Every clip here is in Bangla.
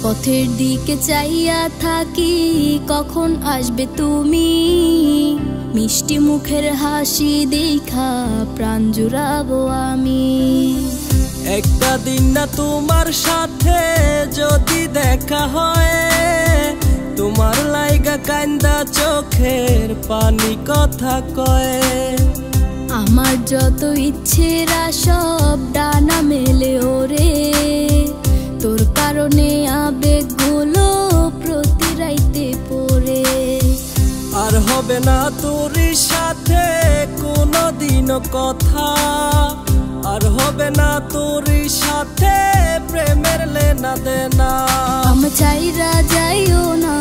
পথের দিকে চাইয়া থাকি কখন আসবে তুমি, মিষ্টি মুখের হাসি দেখা প্রাণ জুড়াবো আমি। একটা দিন না তোমার সাথে যদি দেখা হয়, তোমার লাইগা কান্দা চোখের পানি কথা কয়। আমার যত ইচ্ছেরা সব ডানা মেলে ওরে, তোর কারণে আবেগগুলো প্রতি রাইতে পড়ে। আর হবে না তোর সাথে কোনোদিনও কথা, আর হবে না তোর সাথে প্রেমের লেনা দেনা। আমি চাইরা যাইও না,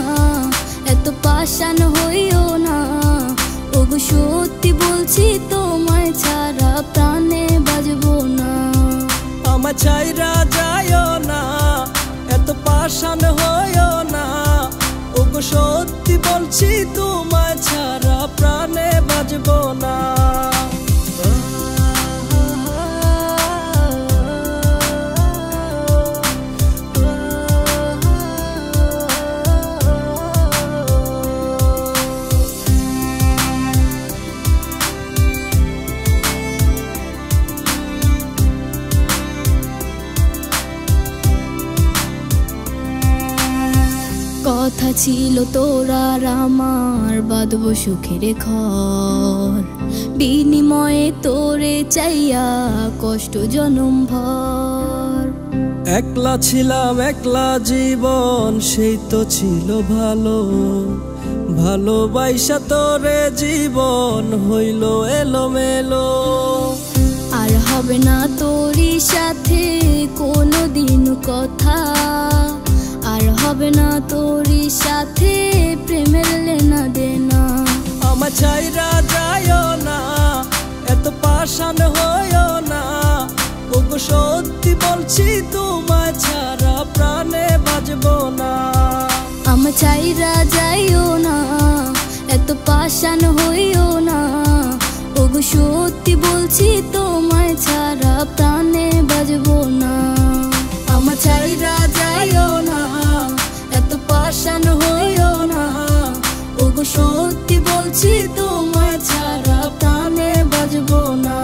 এত পাষাণ হইও না, ওগো সত্যি বলছি তোমায় ছাড়া প্রাণে বাজবো না। আমার চাইরা যাইও না, এত পাষাণ হইও না, ওগো সত্যি বলছি তোমায় ছাড়া প্রাণে বাজবো না। কথা ছিল তোর আর আমার বাঁধবো সুখের ঘর, বিনিময়ে তোরে চাইয়া কষ্ট জনম ভর। একলা ছিলাম একলা জীবন সেই তো ছিল ভালো, ভালোবাসা তোরে জীবন হইল এলোমেলো। আর হবে না তোরই সাথে কোনোদিন কথা, আর হবে না তোরই সাথে প্রেমের লেনা দেনা। আমার চাইরা যাইও না, এত পাষাণ হইও না, ওগো সত্যি বলছি তোমায় ছাড়া প্রাণে বাজবো না। আমার চাইরা যাইও না, এত পাষাণ হইও না, ওগো সত্যি বলছি তোমায় ছাড়া প্রাণে বাজবো না। আমার চাইরা যাইও না, এত পাষাণ হইও না, ওগো সত্যি বলছি তোমায় ছাড়া প্রাণে বাজবো না।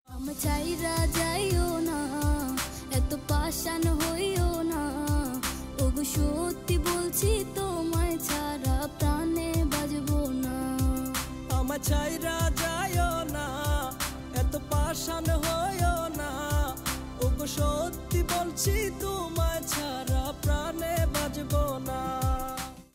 আমার চাইরা যাইও না, এত পাষাণ হইও না, ওগো সত্যি বলছি তোমায় ছাড়া প্রাণে বাজবো না। আমার চাইরা যাইও না, এত পাষাণ